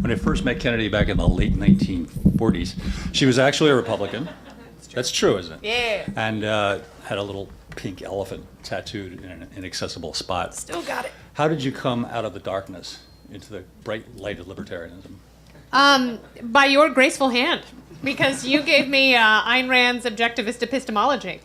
When I first met Kennedy back in the late 1940s, she was actually a Republican. That's true, isn't it? Yeah. And had a little pink elephant tattooed in an inaccessible spot. Still got it. How did you come out of the darkness into the bright light of libertarianism? By your graceful hand, because you gave me Ayn Rand's Objectivist Epistemology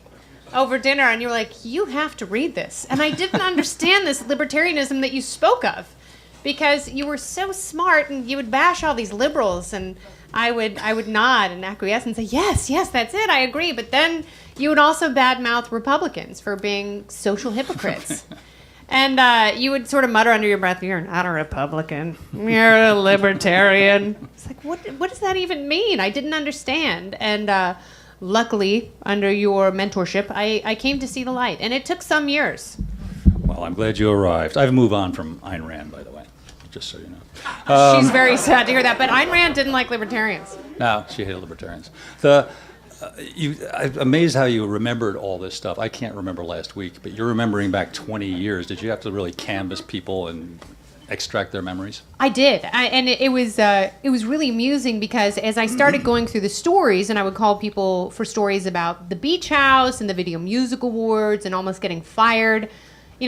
over dinner, and you were like, you have to read this. And I didn't understand this libertarianism that you spoke of, because you were so smart, and you would bash all these liberals, and I would nod and acquiesce and say, yes, that's it, I agree. But then you would also badmouth Republicans for being social hypocrites. And you would sort of mutter under your breath, you're not a Republican, you're a libertarian. It's like, what does that even mean? I didn't understand. And luckily, under your mentorship, I came to see the light. And it took some years. Well, I'm glad you arrived. I've moved on from Ayn Rand, by the way, just so you know. She's very sad to hear that. But Ayn Rand didn't like libertarians. No, she hated libertarians. I'm amazed how you remembered all this stuff. I can't remember last week, but you're remembering back 20 years. Did you have to really canvass people and extract their memories? I did, and it was really amusing, because as I started going through the stories, and I would call people for stories about the Beach House and the Video Music Awards and almost getting fired,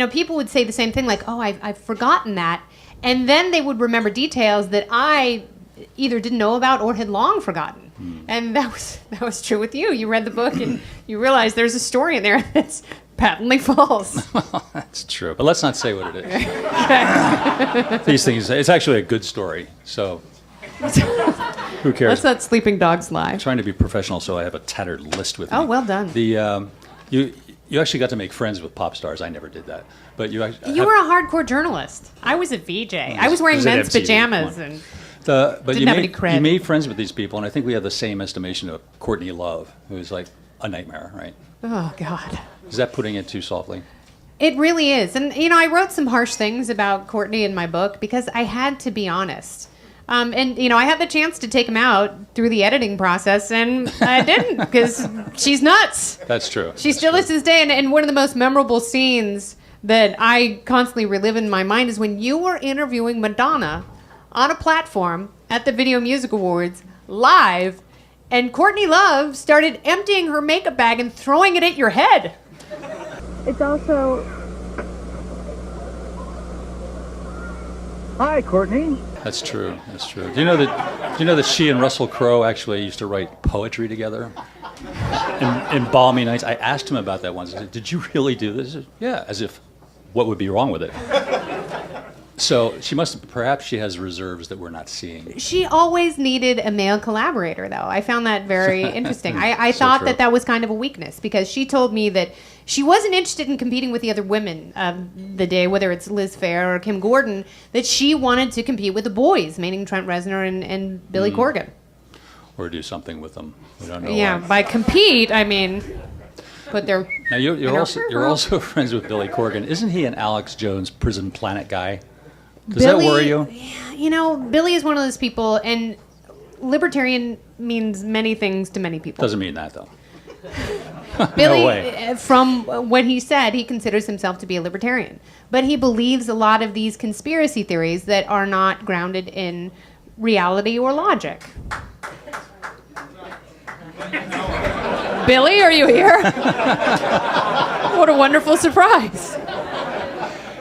people would say the same thing, like, oh, I've forgotten that, and then they would remember details that I either didn't know about or had long forgotten. And that was true with you. You read the book and you realized there's a story in there that's patently false. That's true. But let's not say what it is. These things, it's actually a good story. So who cares? Let's let sleeping dogs lie. I'm trying to be professional, so I have a tattered list with me. Oh, well done. You actually got to make friends with pop stars. I never did that. But you were a hardcore journalist. I was a VJ. I was wearing men's MTV, pajamas and... But didn't have any cred. You made friends with these people, and I think we have the same estimation of Courtney Love, who's like a nightmare, right? Oh, God. Is that putting it too softly? It really is. And, I wrote some harsh things about Courtney in my book because I had to be honest. And, I had the chance to take him out through the editing process, and I didn't, because she's nuts. That's true. She still is to this day, and one of the most memorable scenes that I constantly relive in my mind is when you were interviewing Madonna on a platform at the Video Music Awards, live, and Courtney Love started emptying her makeup bag and throwing it at your head. It's also... Hi, Courtney. That's true. That's true. Do you know that she and Russell Crowe actually used to write poetry together? In balmy nights. I asked him about that once. I said, did you really do this? He said, yeah, as if, what would be wrong with it? So perhaps she has reserves that we're not seeing. She always needed a male collaborator, though. I found that very interesting. I thought that was kind of a weakness, because she told me that she wasn't interested in competing with the other women of the day, whether it's Liz Phair or Kim Gordon, that she wanted to compete with the boys, meaning Trent Reznor and Billy Corgan. Or do something with them. We don't know. Yeah, by compete, I mean... Put their... Now, you're also friends with Billy Corgan. Isn't he an Alex Jones Prison Planet guy? Does that worry you? Billy is one of those people, and libertarian means many things to many people. Doesn't mean that, though. Billy, no way. From what he said, he considers himself to be a libertarian. But he believes a lot of these conspiracy theories that are not grounded in reality or logic. Billy, are you here? What a wonderful surprise.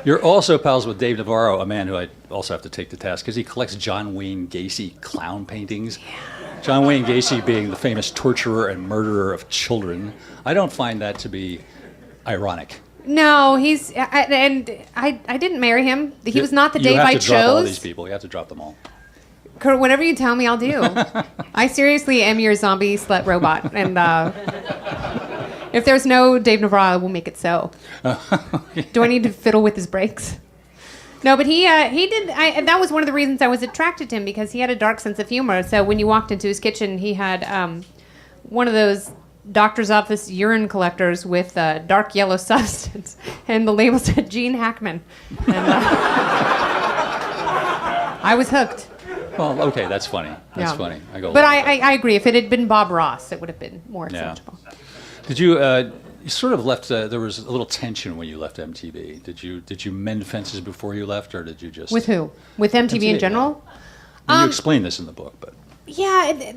You're also pals with Dave Navarro, a man who I also have to take to task, because he collects John Wayne Gacy clown paintings. Yeah. John Wayne Gacy being the famous torturer and murderer of children. I don't find that to be ironic. No, I didn't marry him. He was not the Dave I chose. You have to drop all these people. You have to drop them all. Kurt, whatever you tell me, I'll do. I seriously am your zombie slut robot, and if there's no Dave Navarro, I will make it so. Do I need to fiddle with his brakes? No, but he did. And that was one of the reasons I was attracted to him, because he had a dark sense of humor. So when you walked into his kitchen, he had one of those doctor's office urine collectors with dark yellow substance, and the label said Gene Hackman. And, I was hooked. Well, okay, that's funny. That's funny. But I agree. If it had been Bob Ross, it would have been more acceptable. Did you? You sort of left. There was a little tension when you left MTV. Did you mend fences before you left, or did you just? With who? With MTV in general? And you explain this in the book, but Yeah,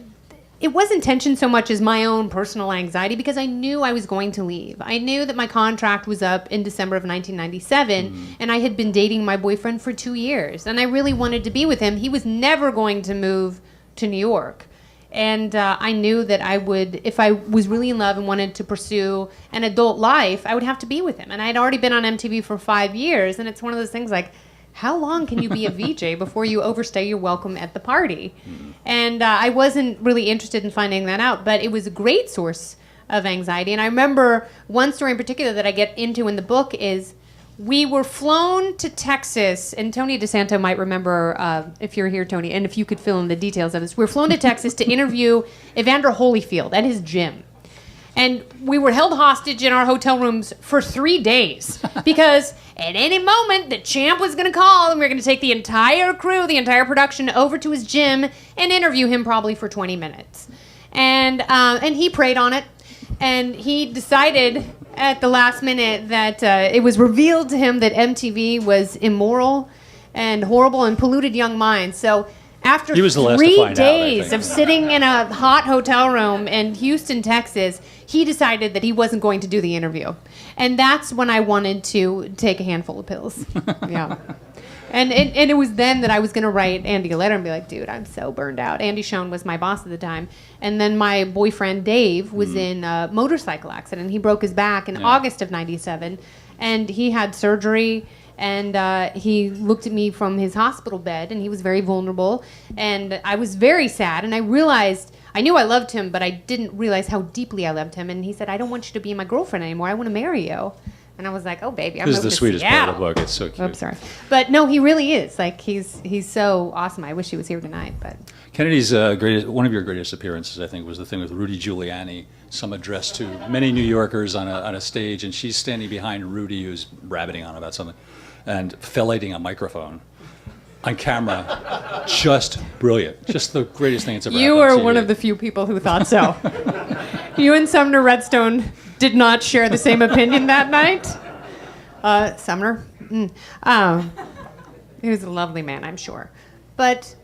it wasn't tension so much as my own personal anxiety because I knew I was going to leave. I knew that my contract was up in December of 1997, and I had been dating my boyfriend for 2 years, and I really wanted to be with him. He was never going to move to New York. And I knew that I would, if I was really in love and wanted to pursue an adult life, I would have to be with him. And I'd already been on MTV for 5 years, and it's one of those things like, how long can you be a VJ before you overstay your welcome at the party? And I wasn't really interested in finding that out, but it was a great source of anxiety. And I remember one story in particular that I get into in the book is we were flown to Texas, and Tony DeSanto might remember, if you're here, Tony, and if you could fill in the details of this. We were flown to Texas to interview Evander Holyfield at his gym. And we were held hostage in our hotel rooms for 3 days because at any moment the champ was going to call and we were going to take the entire crew, the entire production over to his gym and interview him probably for 20 minutes. And he preyed on it. And he decided at the last minute that it was revealed to him that MTV was immoral and horrible and polluted young minds. So after he was the last to 3 find out, I days think. of sitting in a hot hotel room in Houston, Texas, he decided that he wasn't going to do the interview. And that's when I wanted to take a handful of pills. Yeah. And it was then that I was going to write Andy a letter and be like, dude, I'm so burned out. Andy Schoen was my boss at the time. And then my boyfriend, Dave, was in a motorcycle accident. He broke his back in August of 97. And he had surgery. And he looked at me from his hospital bed, and he was very vulnerable. And I was very sad. And I realized, I knew I loved him, but I didn't realize how deeply I loved him. And he said, I don't want you to be my girlfriend anymore. I want to marry you. And I was like, oh, baby, I'm this is moving the to sweetest part of Seattle. the book. It's so cute. Oops, sorry. But no, he really is. Like, he's so awesome. I wish he was here tonight. But Kennedy's one of your greatest appearances, I think, was the thing with Rudy Giuliani, some address to many New Yorkers on a stage, and she's standing behind Rudy, who's rabbiting on about something, and fellating a microphone on camera. Just brilliant. Just the greatest thing that's ever you happened on are TV. one of the few people who thought so. You and Sumner Redstone did not share the same opinion that night. Sumner? He was a lovely man, I'm sure. But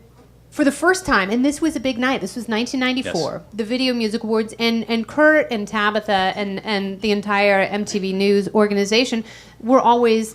for the first time, and this was a big night, this was 1994, Yes. the Video Music Awards, and Kurt and Tabitha and the entire MTV News organization were always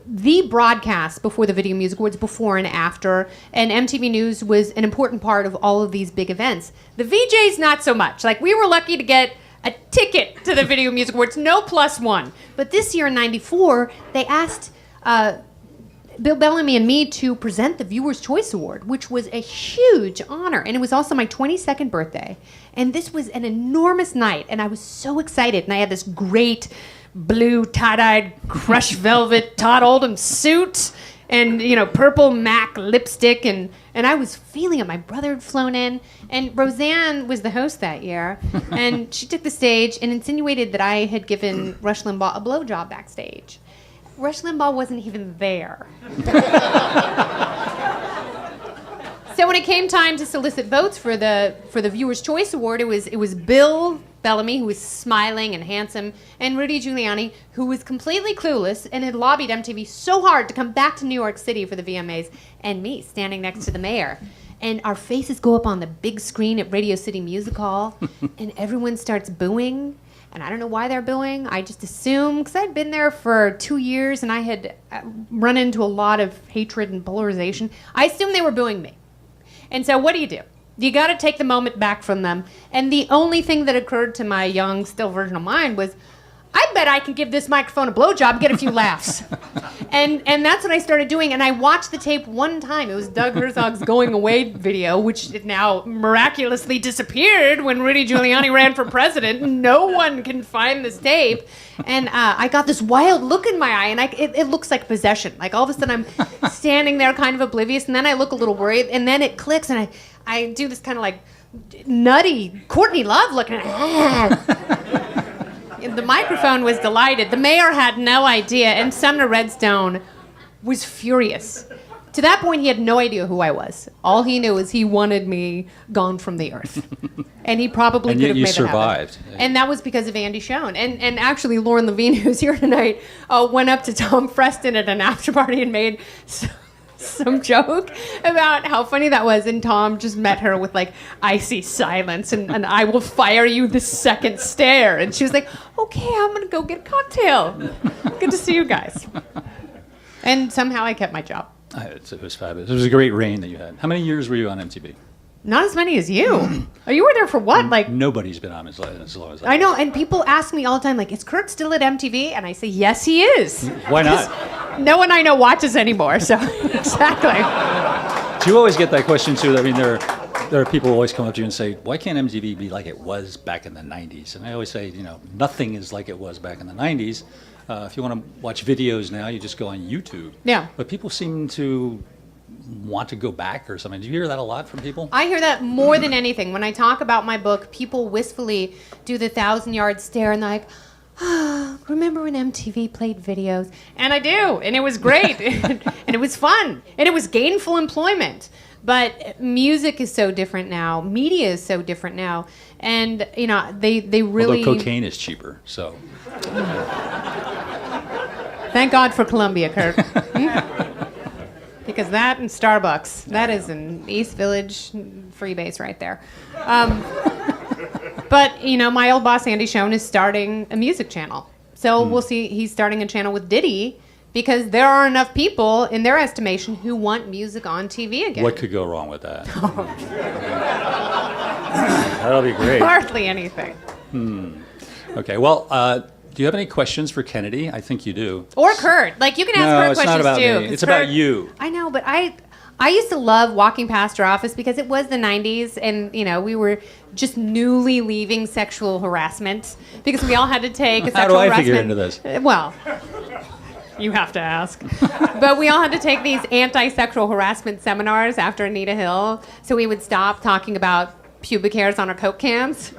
the broadcast before the Video Music Awards, before and after, and MTV News was an important part of all of these big events. The VJs, not so much. Like, we were lucky to get a ticket to the Video Music Awards, no +1. But this year in 94, they asked Bill Bellamy and me to present the Viewer's Choice Award, which was a huge honor. And it was also my 22nd birthday. And this was an enormous night, and I was so excited. And I had this great blue tie-dyed crushed velvet Todd Oldham suit and, you know, purple MAC lipstick, and I was feeling it. My brother had flown in, and Roseanne was the host that year, and she took the stage and insinuated that I had given Rush Limbaugh a blowjob backstage. Rush Limbaugh wasn't even there. So when it came time to solicit votes for the Viewer's Choice Award, it was Bill Bellamy, who was smiling and handsome, and Rudy Giuliani, who was completely clueless and had lobbied MTV so hard to come back to New York City for the VMAs, and me standing next to the mayor. And our faces go up on the big screen at Radio City Music Hall, and everyone starts booing. And I don't know why they're booing. I just assume, because I'd been there for 2 years and I had run into a lot of hatred and polarization, I assumed they were booing me. And so what do? You got to take the moment back from them. And the only thing that occurred to my young, still virginal mind was, I bet I can give this microphone a blowjob and get a few laughs. And that's what I started doing. And I watched the tape one time. It was Doug Herzog's Going Away video, which now miraculously disappeared when Rudy Giuliani ran for president. No one can find this tape. And I got this wild look in my eye, and it looks like possession. Like, all of a sudden, I'm standing there kind of oblivious, and then I look a little worried, and then it clicks, and I do this kind of like nutty Courtney Love looking at The microphone was delighted. The mayor had no idea, and Sumner Redstone was furious. To that point, he had no idea who I was. All he knew is he wanted me gone from the earth. And he probably And could yet have you made it happen. survived. And that was because of Andy Schoen. And actually, Lauren Levine, who's here tonight, went up to Tom Freston at an after party and made some joke about how funny that was, and Tom just met her with like icy silence and I will fire you the second stare, and she was like, okay, I'm gonna go get a cocktail. Good to see you guys. And somehow I kept my job. It was fabulous. It was a great reign that you had. How many years were you on MTV? Not as many as you. Oh, you were there for what? Like, nobody's been on as long as I know, and people ask me all the time, like, is Kurt still at MTV? And I say, yes, he is. Why not? No one I know watches anymore, so exactly. Do you always get that question too? I mean, there are people who always come up to you and say, why can't MTV be like it was back in the 90s? And I always say, nothing is like it was back in the 90s. If you want to watch videos now, you just go on YouTube. Yeah. But people seem to want to go back or something. Do you hear that a lot from people? I hear that more than anything. When I talk about my book, people wistfully do the 1,000-yard stare and they're like, remember when MTV played videos? And I do, and it was great, and it was fun, and it was gainful employment. But music is so different now. Media is so different now. And, they really... Although cocaine is cheaper, so... Thank God for Columbia, Kurt. Because that and Starbucks, that is an East Village freebase right there. But, my old boss, Andy Schoen, is starting a music channel. So we'll see, he's starting a channel with Diddy because there are enough people, in their estimation, who want music on TV again. What could go wrong with that? That'll be great. Hardly anything. Okay, well, do you have any questions for Kennedy? I think you do. Or Kurt. Like, you can ask Kurt questions, too. No, it's not about too. me. It's about you. I know, but I used to love walking past her office because it was the 90s, and, we were just newly leaving sexual harassment because we all had to take a sexual harassment. How do I figure into this? Well, you have to ask. But we all had to take these anti-sexual harassment seminars after Anita Hill, so we would stop talking about pubic hairs on our Coke cans.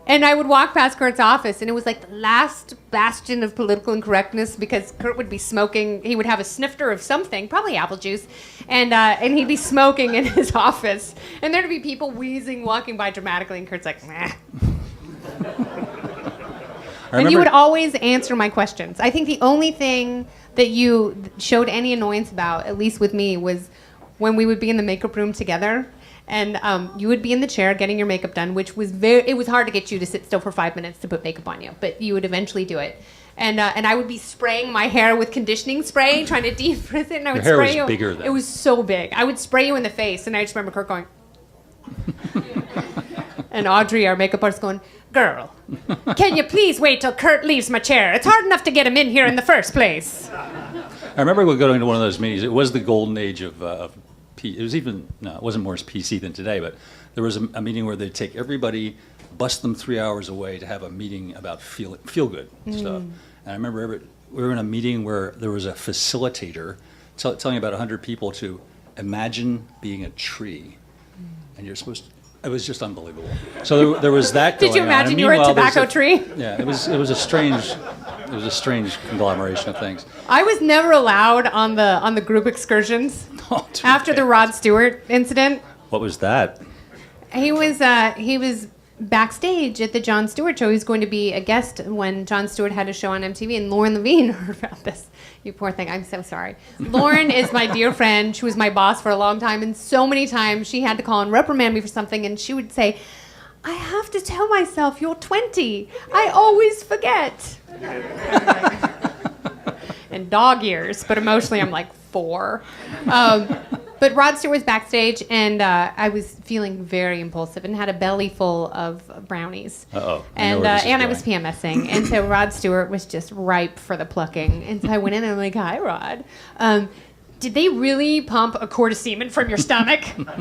And I would walk past Kurt's office, and it was like the last bastion of political incorrectness because Kurt would be smoking. He would have a snifter of something, probably apple juice, and he'd be smoking in his office. And there'd be people wheezing, walking by dramatically, and Kurt's like, meh. And you would always answer my questions. I think the only thing that you showed any annoyance about, at least with me, was when we would be in the makeup room together. And you would be in the chair getting your makeup done, which was it was hard to get you to sit still for 5 minutes to put makeup on you, but you would eventually do it. And I would be spraying my hair with conditioning spray, trying to defrizz it, and I would Your hair spray you. was bigger then. It was so big. I would spray you in the face, and I just remember Kurt going, and Audrey, our makeup artist, going, girl, can you please wait till Kurt leaves my chair? It's hard enough to get him in here in the first place. I remember going to one of those meetings. It was the golden age of it was even, no, it wasn't more PC than today, but there was a meeting where they'd take everybody, bust them 3 hours away to have a meeting about feel good stuff. And I remember we were in a meeting where there was a facilitator telling about 100 people to imagine being a tree. And you're supposed to, it was just unbelievable. So there was that going on. Did you imagine you were a tobacco tree? Yeah, it was a strange conglomeration of things. I was never allowed on the group excursions after the Rod Stewart incident. What was that? He was backstage at the Jon Stewart show. He was going to be a guest when Jon Stewart had a show on MTV, and Lauren Levine heard about this. You poor thing. I'm so sorry. Lauren is my dear friend. She was my boss for a long time, and so many times she had to call and reprimand me for something, and she would say, I have to tell myself you're 20. I always forget. And dog ears, but emotionally I'm like 4. But Rod Stewart was backstage, and I was feeling very impulsive and had a belly full of brownies. Uh-oh. And I was PMSing, and so Rod Stewart was just ripe for the plucking. And so I went in and I'm like, hi, Rod. Did they really pump a quart of semen from your stomach? And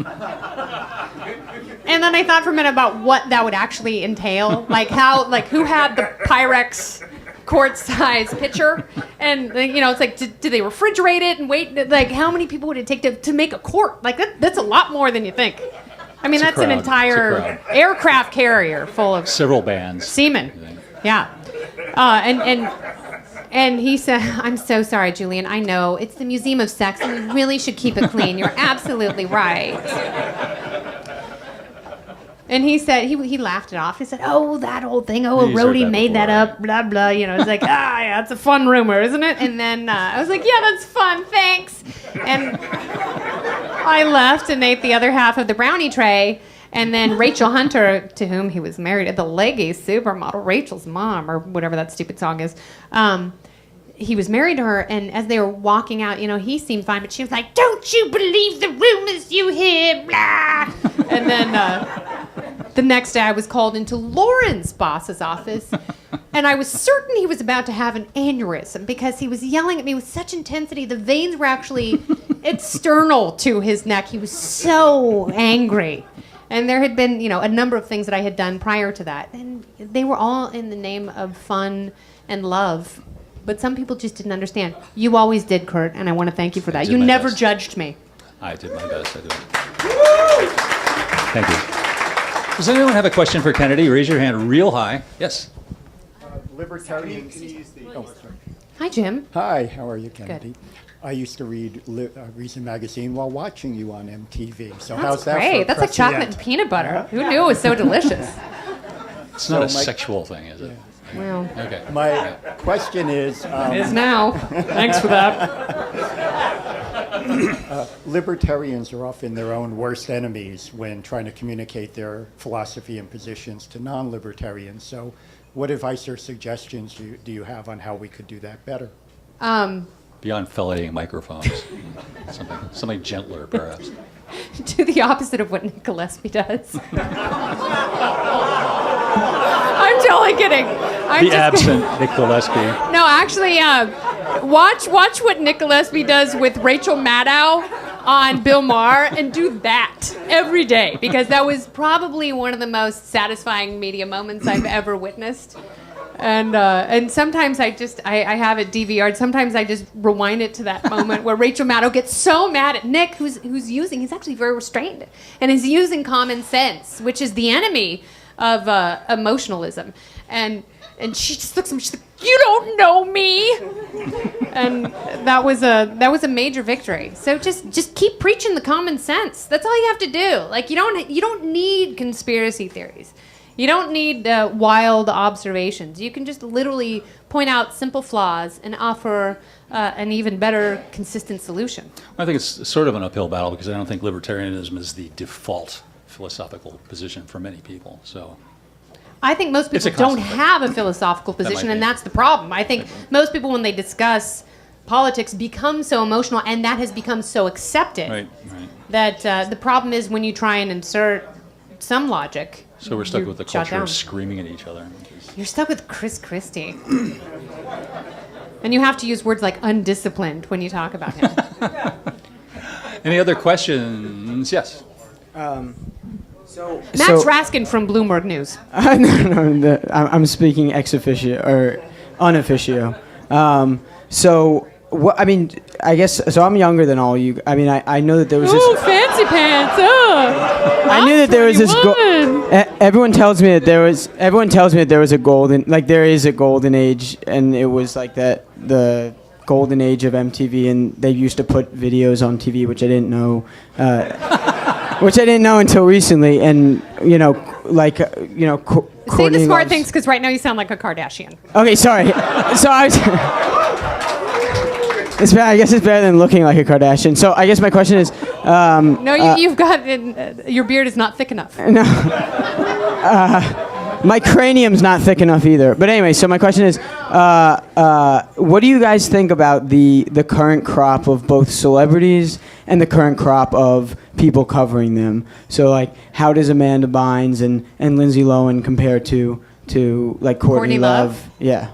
then I thought for a minute about what that would actually entail. Who had the Pyrex quart-size pitcher? And, it's like, did they refrigerate it and wait? Like, how many people would it take to make a quart? Like, that's a lot more than you think. I mean, that's an entire aircraft carrier full of several bands. Semen. Yeah. And he said, I'm so sorry, Julian. I know. It's the Museum of Sex, and we really should keep it clean. You're absolutely right. And he said, he laughed it off. He said, oh, that old thing. Oh, a He's heard roadie that made that before. up, blah, blah. You know, it's like, yeah, it's a fun rumor, isn't it? And then I was like, yeah, that's fun, thanks. And I left and ate the other half of the brownie tray. And then Rachel Hunter, to whom he was married, the leggy supermodel, Rachel's mom, or whatever that stupid song is, he was married to her, and as they were walking out, you know, he seemed fine, but she was like, don't you believe the rumors you hear, blah. And then the next day I was called into Lauren's boss's office, and I was certain he was about to have an aneurysm because he was yelling at me with such intensity. The veins were actually external to his neck. He was so angry. And there had been, you know, a number of things that I had done prior to that. And they were all in the name of fun and love. But some people just didn't understand. You always did, Kurt, and I want to thank you for that. did You my never best. judged me. I did my best. I did. Thank you. Does anyone have a question for Kennedy? Raise your hand real high. Yes. Libertarians. Hi, Jim. Hi, how are you, Kennedy? I used to read Reason Magazine while watching you on MTV. So how's that? Great. For That's like chocolate and peanut butter. Who knew it was so delicious? It's not a So my- sexual thing, is it? Well, Okay. My question is, it is now. Thanks for that. libertarians are often their own worst enemies when trying to communicate their philosophy and positions to non-libertarians. So what advice or suggestions do you have on how we could do that better? Beyond filleting microphones. Something gentler, perhaps. Do the opposite of what Nick Gillespie does. I'm totally kidding. The absent Nick Gillespie. No, actually, watch what Nick Gillespie does with Rachel Maddow on Bill Maher, and do that every day, because that was probably one of the most satisfying media moments I've ever witnessed. And sometimes I have it DVR'd. Sometimes I just rewind it to that moment where Rachel Maddow gets so mad at Nick, he's actually very restrained, and is using common sense, which is the enemy of emotionalism. And she just looks at me. She's like, "You don't know me," and that was a major victory. So just keep preaching the common sense. That's all you have to do. Like you don't need conspiracy theories. You don't need wild observations. You can just literally point out simple flaws and offer an even better, consistent solution. I think it's sort of an uphill battle because I don't think libertarianism is the default philosophical position for many people. So I think most It's a people don't constant have a philosophical might position, be. and that's the problem. I think most people, when they discuss politics, become so emotional, and that has become so accepted right. that the problem is when you try and insert some logic. So we're stuck you're with the shot culture down. of screaming at each other. You're stuck with Chris Christie. And you have to use words like undisciplined when you talk about him. Any other questions? Yes. Max Raskin from Bloomberg News. I'm speaking ex officio or unofficio. I mean, I guess so. I'm younger than all you. I mean, I know that there was this. Ooh, fancy pants! I knew that there was this. Everyone tells me that there was. Everyone tells me that there was a golden, like there is a golden age, and it was like that the golden age of MTV, and they used to put videos on TV, which I didn't know. Which I didn't know until recently, and Say Courtney the smart loves- things, because right now you sound like a Kardashian. Okay, sorry. So I was. It's bad. I guess it's better than looking like a Kardashian. So I guess my question is. No, you've got your beard is not thick enough. My cranium's not thick enough either. But anyway, so my question is, what do you guys think about the current crop of both celebrities and the current crop of people covering them? So like, how does Amanda Bynes and Lindsay Lohan compare to like Courtney Love? Yeah.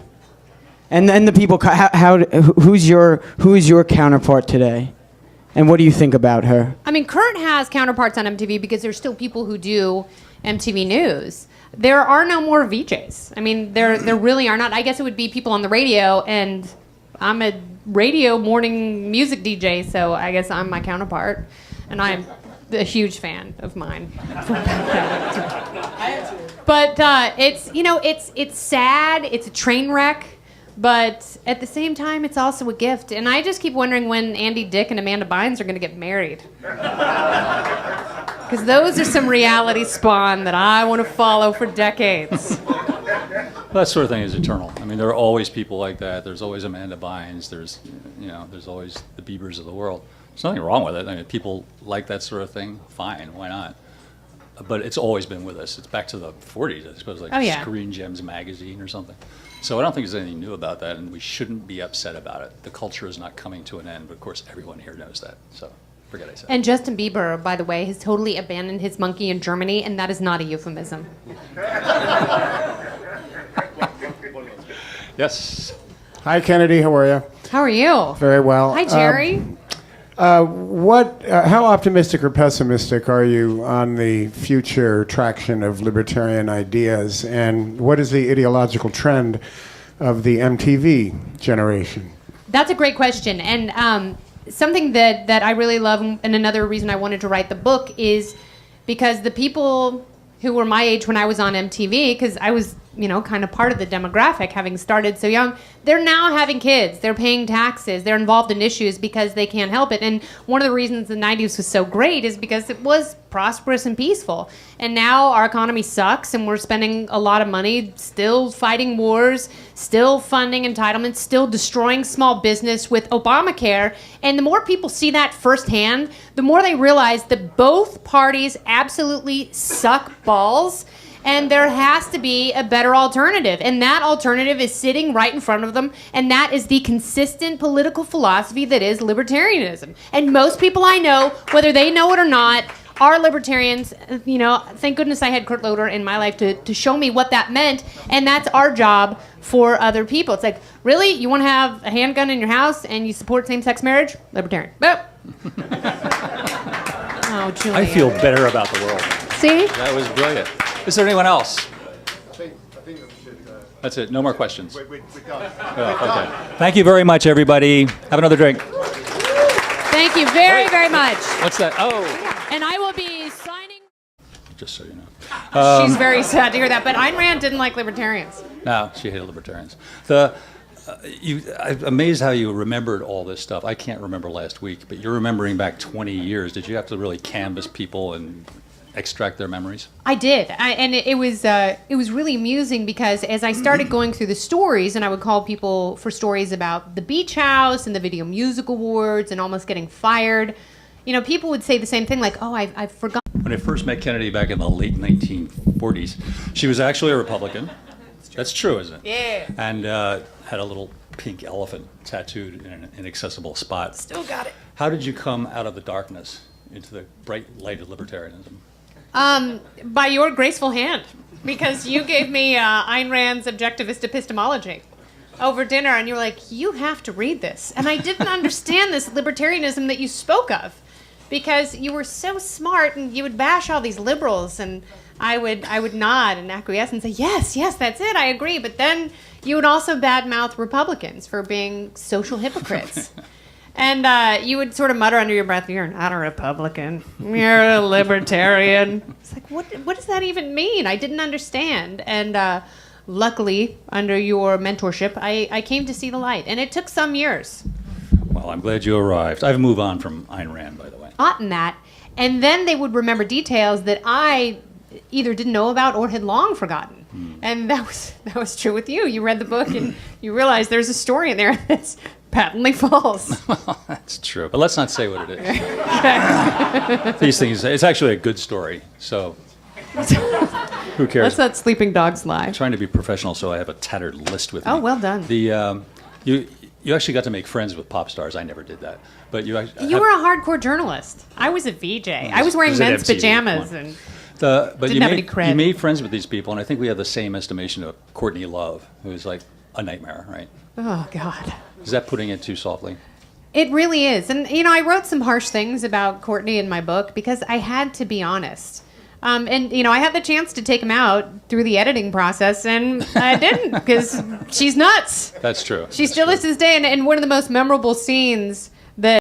And then the people, who's your counterpart today? And what do you think about her? I mean, Kurt has counterparts on MTV because there's still people who do MTV News. There are no more VJs. I mean, there really are not. I guess it would be people on the radio, and I'm a radio morning music DJ, so I guess I'm my counterpart, and I'm a huge fan of mine. But it's sad. It's a train wreck. But at the same time, it's also a gift. And I just keep wondering when Andy Dick and Amanda Bynes are going to get married. Because those are some reality spawn that I want to follow for decades. That sort of thing is eternal. I mean, there are always people like that. There's always Amanda Bynes. There's always the Biebers of the world. There's nothing wrong with it. I mean, people like that sort of thing. Fine, why not? But it's always been with us. It's back to the 40s, I suppose, like Screen Gems magazine or something. So I don't think there's anything new about that, and we shouldn't be upset about it. The culture is not coming to an end, but of course everyone here knows that. So forget I said. And Justin Bieber, by the way, has totally abandoned his monkey in Germany, and that is not a euphemism. Yes. Hi, Kennedy. How are you? How are you? Very well. Hi, Jerry. How optimistic or pessimistic are you on the future traction of libertarian ideas, and what is the ideological trend of the MTV generation? That's a great question, and something that I really love, and another reason I wanted to write the book is because the people who were my age when I was on MTV, because I was, kind of part of the demographic, having started so young, they're now having kids, they're paying taxes, they're involved in issues because they can't help it. And one of the reasons the 90s was so great is because it was prosperous and peaceful. And now our economy sucks, and we're spending a lot of money still fighting wars, still funding entitlements, still destroying small business with Obamacare. And the more people see that firsthand, the more they realize that both parties absolutely suck balls. And there has to be a better alternative. And that alternative is sitting right in front of them. And that is the consistent political philosophy that is libertarianism. And most people I know, whether they know it or not, are libertarians. Thank goodness I had Kurt Loder in my life to show me what that meant. And that's our job for other people. It's like, really? You want to have a handgun in your house and you support same-sex marriage? Libertarian. Boop. Oh, Julia. I feel better about the world. See? That was brilliant. Is there anyone else? That's it. No more questions. We're done. Okay. Thank you very much, everybody. Have another drink. Thank you very, very much. What's that? Oh. And I will be signing. Just so you know. She's very sad to hear that, but Ayn Rand didn't like libertarians. No, she hated libertarians. I'm amazed how you remembered all this stuff. I can't remember last week, but you're remembering back 20 years. Did you have to really canvass people and extract their memories? I did, and it was really amusing because as I started going through the stories, and I would call people for stories about the Beach House and the Video Music Awards and almost getting fired, people would say the same thing, like, "Oh, I've forgotten." When I first met Kennedy back in the late 1940s, she was actually a Republican. That's true, isn't it? Yeah. And had a little pink elephant tattooed in an inaccessible spot. Still got it. How did you come out of the darkness into the bright light of libertarianism? By your graceful hand, because you gave me Ayn Rand's objectivist epistemology over dinner, and you were like, "You have to read this." And I didn't understand this libertarianism that you spoke of, because you were so smart, and you would bash all these liberals, and I would nod and acquiesce and say, yes, that's it, I agree. But then you would also badmouth Republicans for being social hypocrites. And you would sort of mutter under your breath, "You're not a Republican. You're a libertarian." It's like, what does that even mean? I didn't understand. And luckily, under your mentorship, I came to see the light. And it took some years. Well, I'm glad you arrived. I've moved on from Ayn Rand, by the way. In that. And then they would remember details that I either didn't know about or had long forgotten. And that was true with you. You read the book and you realized there's a story in there that's patently false. Well, that's true. But let's not say what it is. These things, it's actually a good story. So who cares? Let's let sleeping dogs lie. I'm trying to be professional, so I have a tattered list with me. Oh, well done. You actually got to make friends with pop stars. I never did that. But you were a hardcore journalist. I was a VJ. I was wearing men's pajamas and but didn't have any cred. You made friends with these people, and I think we have the same estimation of Courtney Love, who's like a nightmare, right? Oh, God. Is that putting it too softly? It really is. And, I wrote some harsh things about Courtney in my book because I had to be honest. And, I had the chance to take him out through the editing process, and I didn't because she's nuts. That's true. She still is to this day. And one of the most memorable scenes that